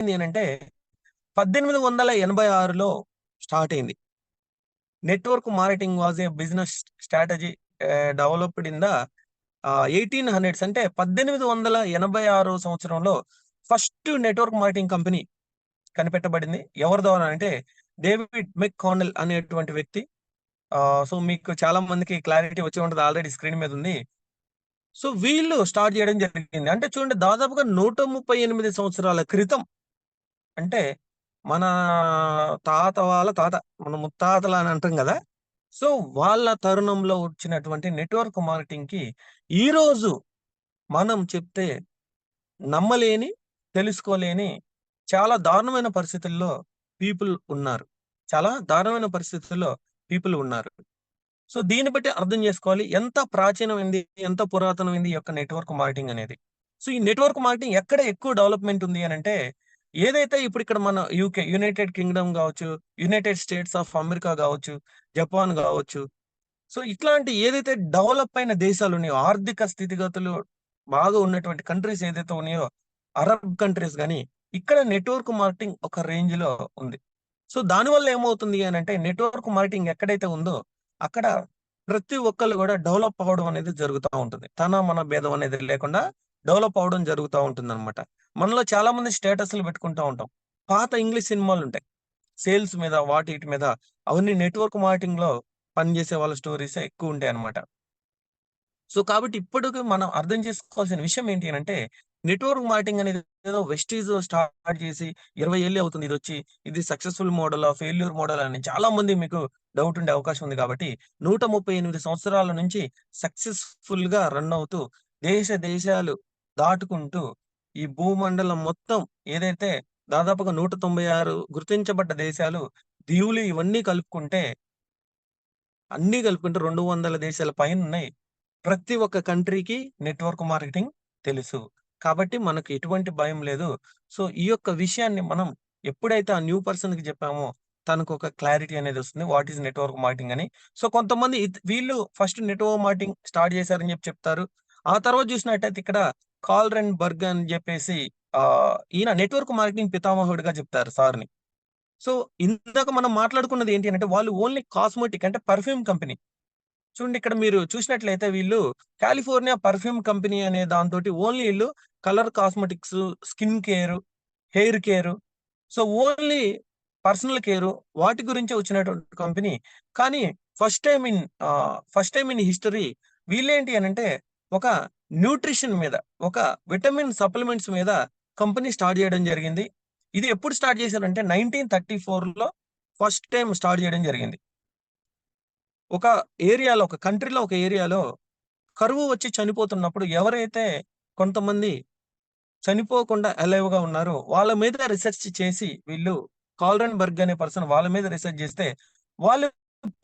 ఏమైంది అనంటే 1886లో స్టార్ట్ అయింది. Network marketing was a business strategy developed in the 1800s, అంటే 1886 సంవత్సరంలో ఫస్ట్ నెట్వర్క్ మార్కెటింగ్ కంపెనీ కనిపెట్టబడింది. ఎవరి ద్వారా అంటే డేవిడ్ మెక్కానెల్ అనేటువంటి వ్యక్తి. సో మీకు చాలా మందికి క్లారిటీ వచ్చి ఉంటది, ఆల్రెడీ స్క్రీన్ మీద ఉంది. సో వీళ్ళు స్టార్ట్ చేయడం జరిగింది. అంటే చూడండి, దాదాపుగా 138 సంవత్సరాల క్రితం, అంటే మన తాత వాళ్ళ తాత, మన ముత్తాతలు అని అంటాం గదా! సో వాళ్ళ తరుణంలో వచ్చినటువంటి నెట్వర్క్ మార్కెటింగ్‌కి ఈరోజు మనం చెప్తే నమ్మలేని, తెలుసుకోలేని చాలా దారుణమైన పరిస్థితుల్లో పీపుల్ ఉన్నారు. చాలా దారుణమైన పరిస్థితుల్లో పీపుల్ ఉన్నారు. సో దీన్ని బట్టి అర్థం చేసుకోవాలి ఎంత ప్రాచీనమైంది, ఎంత పురాతనమైంది ఈ యొక్క నెట్వర్క్ మార్కెటింగ్ అనేది. సో ఈ నెట్వర్క్ మార్కెటింగ్ ఎక్కడ ఎక్కువ డెవలప్‌మెంట్ ఉంది అనంటే, ఏదైతే ఇప్పుడు ఇక్కడ మన యూకే, యునైటెడ్ కింగ్‌డమ్ గావచ్చు, యునైటెడ్ స్టేట్స్ ఆఫ్ అమెరికా గావచ్చు, జపాన్ గావచ్చు. సో ఇట్లాంటి ఏదైతే డెవలప్ అయిన దేశాలు ఉన్నాయో, ఆర్థిక స్థితిగతులు బాగా ఉన్నటువంటి కంట్రీస్ ఏదైతే ఉన్నాయో, అరబ్ కంట్రీస్ గాని, ఇక్కడ నెట్వర్క్ మార్కెటింగ్ ఒక రేంజ్‌లో ఉంది. సో దానివల్ల ఏమవుతుంది అనంటే, నెట్వర్క్ మార్కెటింగ్ ఎక్కడైతే ఉందో, అక్కడ ప్రతి ఒక్కళ్ళు గూడా డెవలప్ అవ్వడం అనేది జరుగుతా ఉంటుంది. మన భేదం అనేది లేకుండా డెవలప్ అవ్వడం జరుగుతా ఉంటుందన్నమాట. మనలో చాలా మంది స్టేటస్‌లు పెట్టుకుంటా ఉంటాం. పాత ఇంగ్లీష్ సినిమాలుంటాయి. సేల్స్ మీద, వాటి ఈటి మీద, అవన్నీ నెట్వర్క్ మార్కెటింగ్‌లో పనిచేసే వాళ్ళ స్టోరీసే ఎక్కువుంటాయన్నమాట. సో, కాబట్టి ఇప్పటికి మనం అర్థం చేసుకోవాల్సిన విషయం ఏంటి అనంటే, నెట్వర్క్ మార్కెటింగ్ అనేది ఏదో వెస్టీజ్ స్టార్ట్ చేసి 20 ఏళ్ళే అవుతుంది ఇదొచ్చి. ఇది సక్సెస్‌ఫుల్ మోడలా? ఫెయిల్యూర్ మోడలా? అని చాలా మంది మీకు డౌట్ ఉండే అవకాశం ఉంది కాబట్టి, 138 సంవత్సరాల నుంచి సక్సెస్‌ఫుల్‌గా రన్ అవుతూ, దేశాలు దాటుకుంటూ, ఈ భూమండలం మొత్తం ఏదైతే దాదాపుగా 196 గుర్తించబడ్డ దేశాలు, దీవులు ఇవన్నీ కలుపుకుంటే, అన్నీ కలుపుకుంటే 200 దేశాల పైనున్నాయి. ప్రతి ఒక్క కంట్రీకి నెట్వర్క్ మార్కెటింగ్ తెలుసు. కాబట్టి మనకు ఎటువంటి భయం లేదు. సో, ఈ యొక్క విషయాన్ని మనం ఎప్పుడైతే ఆ న్యూ పర్సన్‌కి చెప్పామో, తనకొక క్లారిటీ అనేదొస్తుంది. వాట్ ఈస్ నెట్వర్క్ మార్కెటింగ్ అని. సో, కొంతమంది వీళ్ళు ఫస్ట్ నెట్వర్క్ మార్కెటింగ్ స్టార్ట్ చేశారని చెప్తారు. ఆ తర్వాత చూసినట్టయితే ఇక్కడ కాల్‌రెన్ బర్గ్ అని చెప్పేసి, ఈయన నెట్వర్క్ మార్కెటింగ్ పితామహుడుగా చెప్తారు సార్‌ని. సో, ఇందాక మనం మాట్లాడుకున్నది ఏంటి అనంటే, వాళ్ళు ఓన్లీ కాస్మెటిక్, అంటే పర్ఫ్యూమ్ కంపెనీ. చూడండి, ఇక్కడ మీరు చూసినట్లయితే వీళ్ళు కాలిఫోర్నియా పర్ఫ్యూమ్ కంపెనీ అనే దాంతోటి ఓన్లీ ఈళ్ళు colour cosmetics, skin care, hair care, so only personal care, వాటి గురించే వచ్చినటువంటి కంపెనీ. కానీ ఫస్ట్ టైమ్ ఇన్ హిస్టరీ వీళ్ళేంటి అనంటే, ఒక న్యూట్రిషన్ మీద, ఒక విటమిన్ సప్లిమెంట్స్ మీద కంపెనీ స్టార్ట్ చేయడం జరిగింది. ఇది ఎప్పుడు స్టార్ట్ చేశారంటే 1934లో ఫస్ట్ టైమ్ స్టార్ట్ చేయడం జరిగింది. ఒక ఏరియాలో, ఒక కంట్రీలో, ఒక ఏరియాలో కరువు వచ్చి చనిపోతున్నప్పుడు ఎవరైతే కొంతమంది చనిపోకుండా అలైవ్‌గా ఉన్నారో వాళ్ళ మీద రిసర్చ్ చేసి వీళ్ళు, కాల్‌రెన్ బర్గ్ అనే పర్సన్ వాళ్ళ మీద రిసర్చ్ చేస్తే, వాళ్ళు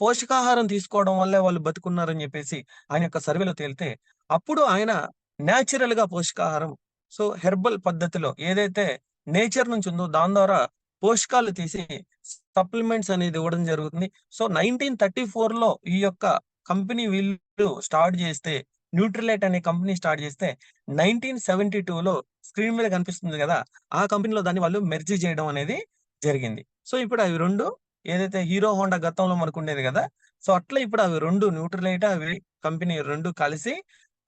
పోషకాహారం తీసుకోవడం వల్లే వాళ్ళు బతికున్నారని చెప్పేసి ఆయన యొక్క సర్వేలో తేలితే, అప్పుడు ఆయన నేచురల్‌గా పోషకాహారం, సో హెర్బల్ పద్ధతిలో ఏదైతే నేచర్ నుంచి ఉందో దాని ద్వారా పోషకాలు తీసి సప్లిమెంట్స్ అనేది ఇవ్వడం జరుగుతుంది. సో 1934లో ఈ యొక్క కంపెనీ వీళ్ళు స్టార్ట్ చేస్తే, న్యూట్రిలైట్ అనే కంపెనీ స్టార్ట్ చేస్తే, 1972లో స్క్రీన్ మీద కనిపిస్తుంది గదా! ఆ కంపెనీలో దాన్ని వాళ్ళు మెర్జ్ చేయడం అనేది జరిగింది. సో ఇప్పుడు అవి 2, ఏదైతే హీరో హోండా గతంలో మనకుండేది గదా! సో అట్లా ఇప్పుడు అవి 2 న్యూట్రిలైట్, అవి కంపెనీ 2 కలిసి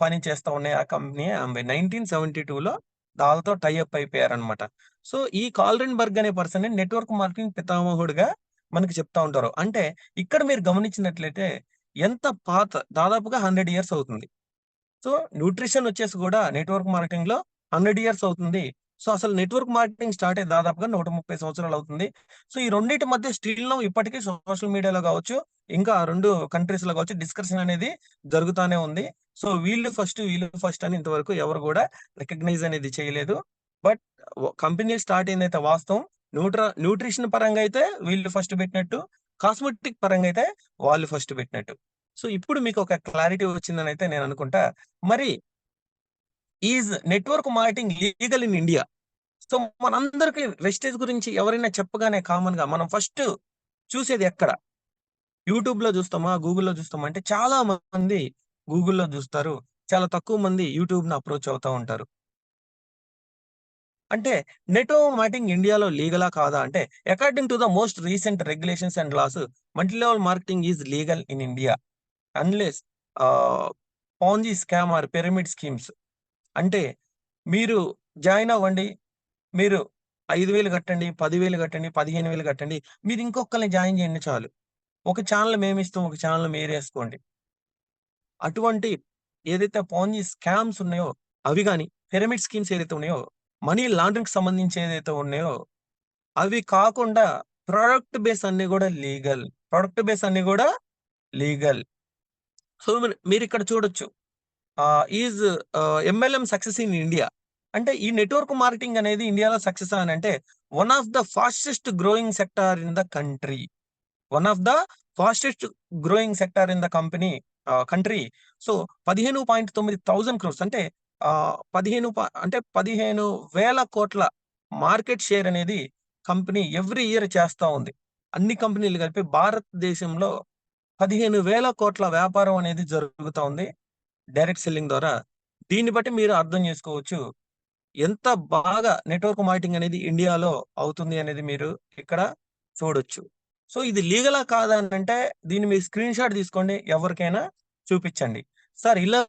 పని చేస్తా ఉన్నాయి. ఆ కంపెనీ 1972లో వాళ్ళతో టై అప్ అయిపోయారన్నమాట. సో ఈ కాల్‌రిన్ బర్గ్ అనే పర్సన్ నెట్వర్క్ మార్కెటింగ్ పితామహుడుగా మనకి చెప్తా ఉంటారు. అంటే ఇక్కడ మీరు గమనించినట్లయితే ఎంత పాత, దాదాపుగా 100 ఇయర్స్ అవుతుంది. సో, న్యూట్రిషన్ వచ్చేసి గూడా నెట్వర్క్ మార్కెటింగ్‌లో 100 ఇయర్స్ అవుతుంది. సో, అసలు నెట్వర్క్ మార్కెటింగ్ స్టార్ట్ అయ్యి దాదాపుగా 130 సంవత్సరాలవుతుంది. సో, ఈ రెండిటి మధ్య స్టిల్ నౌ ఇప్పటికి సోషల్ మీడియాలో గావచ్చు, ఇంకా 2 కంట్రీస్‌లో గావచ్చు డిస్కషన్ అనేది జరుగుతానే ఉంది. సో, వీళ్ళు ఫస్ట్ అని ఇంతవరకు ఎవరు గూడా రికగ్నైజ్ అనేది చేయలేదు. బట్ కంపెనీ స్టార్ట్ అయిందైతే వాస్తవం. న్యూట్రిషన్ పరంగా అయితే వీళ్ళు ఫస్ట్ పెట్టినట్టు, కాస్మెటిక్ పరంగా అయితే వాళ్ళు ఫస్ట్ పెట్టినట్టు. సో, ఇప్పుడు మీకొక క్లారిటీ వచ్చిందనైతే నేననుకుంటా. మరి network marketing legal in India? So, మనందరికి వెస్టేజ్ గురించి ఎవరైనా చెప్పగానే కామన్‌గా మనం ఫస్ట్ చూసేది ఎక్కడ? యూట్యూబ్‌లో జూస్తామా? గూగుల్‌లో జూస్తామా? అంటే చాలా మంది గూగుల్‌లో జూస్తారు. చాలా తక్కువ మంది యూట్యూబ్‌ని అప్రోచ్ అవుతా ఉంటారు. అంటే నెట్వర్క్ మార్కెటింగ్ ఇండియాలో లీగలా కాదా అంటే according to the most recent regulations and laws multi level marketing is legal in India unless Ponzi scam or pyramid schemes. అంటే మీరు జాయిన్ అవ్వండి, మీరు 5,000 కట్టండి, 10,000 కట్టండి, 15,000 కట్టండి. మీరు ఇంకొకళ్ళని జాయిన్ చేయండి చాలు. ఒక ఛానెల్ మేమిస్తాం, ఒక ఛానెల్ మీరేసుకోండి. అటువంటి ఏదైతే పాంజీ స్కామ్స్ ఉన్నాయో అవి గాని, పిరమిడ్ స్కీమ్స్ ఏదైతే ఉన్నాయో, మనీ లాండరింగ్‌కి సంబంధించి ఏదైతే ఉన్నాయో, అవి కాకుండా ప్రొడక్ట్ బేస్ అన్నీ గూడా లీగల్. ప్రొడక్ట్ బేస్ అన్నీ గూడా లీగల్. సో, మీరిక్కడ చూడొచ్చు. Is MLM success in India. అంటే ఈ నెట్వర్క్ మార్కెటింగ్ అనేది ఇండియాలో సక్సెస్ అనంటే, one of the fastest growing sector in the country. One of the fastest growing sector in the country. So 15,900 crores అంటే 15,000 కోట్ల మార్కెట్ షేర్ అనేది కంపెనీ ఎవ్రీ ఇయర్ చేస్తా ఉంది. అన్ని కంపెనీలు కలిపి భారతదేశంలో 15,000 కోట్ల వ్యాపారం అనేది జరుగుతా ఉంది డైరెక్ట్ సెల్లింగ్ ద్వారా. దీన్ని బట్టి మీరు అర్థం చేసుకోవచ్చు. ఎంత బాగా నెట్వర్క్ మార్కెటింగ్ అనేది ఇండియాలో అవుతుంది అనేది మీరు ఇక్కడ చూడొచ్చు. సో, ఇది లీగలా కాదా అనంటే దీన్ని మీరు స్క్రీన్ షాట్ తీసుకోండి. ఎవరికైనా చూపిచ్చండి. సార్ ఇలా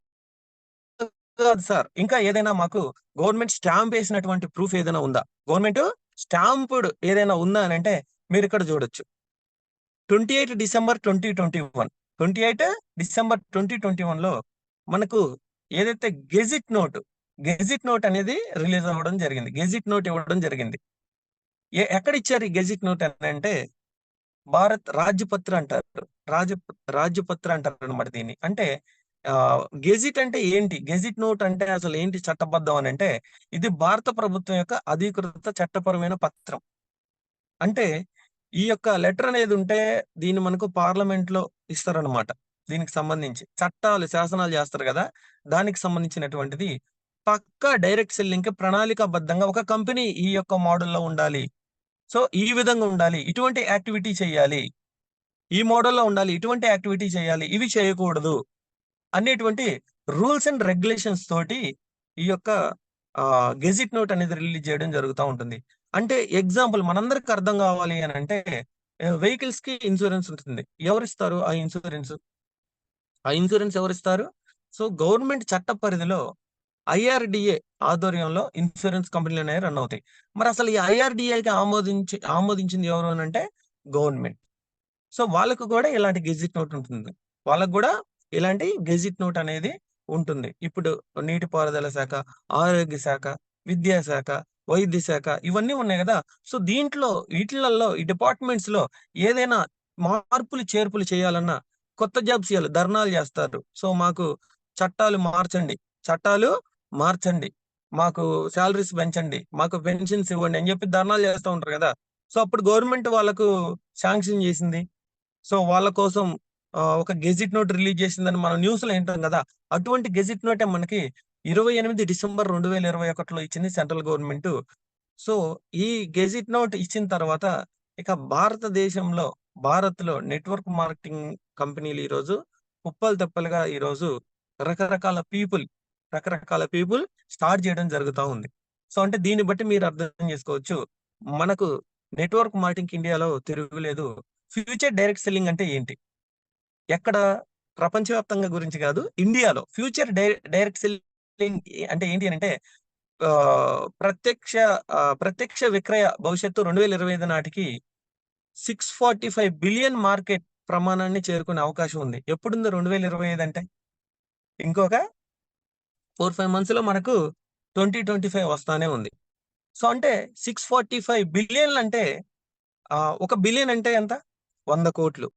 కాదు సార్. ఇంకా ఏదైనా మాకు గవర్నమెంట్ స్టాంప్ ఏసినటువంటి ప్రూఫ్ ఏదైనా ఉందా? గవర్నమెంట్ స్టాంప్డ్ ఏదైనా ఉందా అనంటే మీరిక్కడ చూడొచ్చు. 28 డిసెంబర్ 2021 28 డిసెంబర్ 2021లో మనకు ఏదైతే గెజిట్ నోట్ అనేది రిలీజ్ అవ్వడం జరిగింది. గెజిట్ నోట్ ఇవ్వడం జరిగింది. ఎక్కడిచ్చారు ఈ గెజిట్ నోట్ అనంటే భారత్ రాజ్యపత్ర అంటారు. రాజ్యపత్ర అంటారనమాట దీన్ని. అంటే గెజిట్ అంటే ఏంటి? గెజిట్ నోట్ అంటే అసలు ఏంటి చట్టబద్ధం అనంటే ఇది భారత ప్రభుత్వం యొక్క అధీకృత చట్టపరమైన పత్రం. అంటే ఈ యొక్క లెటర్ అనేది ఉంటే దీన్ని మనకు పార్లమెంట్‌లో ఇస్తారనమాట. దీనికి సంబంధించి చట్టాలు, శాసనాలు చేస్తారు గదా! దానికి సంబంధించినటువంటిది పక్కా డైరెక్ట్ సెల్లింగ్‌కి ప్రణాళికాబద్ధంగా ఒక కంపెనీ ఈ యొక్క మోడల్‌లో ఉండాలి. సో, ఈ విధంగా ఉండాలి. ఇటువంటి యాక్టివిటీ చేయాలి. ఈ మోడల్‌లో ఉండాలి. ఇటువంటి యాక్టివిటీ చేయాలి. ఇవి చేయకూడదు. అనేటువంటి రూల్స్ అండ్ రెగ్యులేషన్స్ తోటి ఈ యొక్క గెజిట్ నోట్ అనేది రిలీజ్ చేయడం జరుగుతా ఉంటుంది. అంటే ఎగ్జాంపుల్ మనందరికి అర్థం కావాలి అనంటే వెహికల్స్‌కి ఇన్స్యూరెన్స్ ఉంటుంది. ఎవరిస్తారు ఆ ఇన్స్యూరెన్స్? ఆ ఇన్స్యూరెన్స్ ఎవరిస్తారు? సో, గవర్నమెంట్ చట్ట పరిధిలో ఐఆర్‌డీఏ ఆధ్వర్యంలో ఇన్స్యూరెన్స్ కంపెనీలనేవి రన్ అవుతాయి. మరసలు ఈ ఐఆర్‌డీఏకి ఆమోదించింది ఎవరు అనంటే గవర్నమెంట్. సో, వాళ్ళకి గూడా ఇలాంటి గెజిట్ నోట్ ఉంటుంది. వాళ్ళకి గూడా ఇలాంటి గెజిట్ నోట్ అనేది ఉంటుంది. ఇప్పుడు నీటిపారుదల శాఖ, ఆరోగ్య శాఖ, విద్యాశాఖ, వైద్య శాఖ ఇవన్నీ ఉన్నాయి గదా! సో, వీటిలల్లో ఈ డిపార్ట్‌మెంట్స్‌లో ఏదైనా మార్పులు, చేర్పులు చేయాలన్నా కొత్త జాబ్స్ ఇయ్యాలి. ధర్నాలు జేస్తారు. సో, మాకు చట్టాలు మార్చండి. చట్టాలు మార్చండి. మాకు సాలరీస్ పెంచండి. మాకు పెన్షన్స్ ఇవ్వండి అని జెప్పి ధర్నాలు జేస్తా ఉంటారు గదా! సో, అప్పుడు గవర్నమెంట్ వాళ్ళకు శాంక్షన్ జేసింది. సో, వాళ్ళ కోసం ఒక గెజిట్ నోట్ రిలీజ్ చేసిందని మనం న్యూస్‌లో ఇంటాం గదా! అటువంటి గెజిట్ నోటే మనకి 28 డిసెంబర్ 2021లో ఇచ్చింది సెంట్రల్ గవర్నమెంటు. సో, ఈ గెజిట్ నోట్ ఇచ్చిన తర్వాత ఇక భారత్‌లో నెట్వర్క్ మార్కెటింగ్ కంపెనీలు ఈరోజు కుప్పలు తెప్పలుగా ఈరోజు రకరకాల పీపుల్, రకరకాల పీపుల్ స్టార్ట్ చేయడం జరుగుతా ఉంది. సో, అంటే దీన్ని బట్టి మీరు అర్థం చేసుకోవచ్చు. మనకు నెట్వర్క్ మార్కెటింగ్ ఇండియాలో తిరుగులేదు. ఫ్యూచర్ డైరెక్ట్ సెల్లింగ్ అంటే ఏంటి? ఎక్కడ? ప్రపంచవ్యాప్తంగా గురించి గాదు. ఇండియాలో ఫ్యూచర్ డైరెక్ట్ సెల్లింగ్ అంటే ఏంటి అనంటే ప్రత్యక్ష విక్రయ భవిష్యత్తు 2025 నాటికి 645 బిలియన్ మార్కెట్ ప్రమాణాన్ని చేరుకునే అవకాశం ఉంది. ఎప్పుడుంది 2025 అంటే? ఇంకొక 4, 5 మంత్స్‌లో మనకు 2025 వస్తానే ఉంది. సో, అంటే 645 బిలియన్లంటే ఒక బిలియన్ అంటే ఎంత? 100,00,00,000.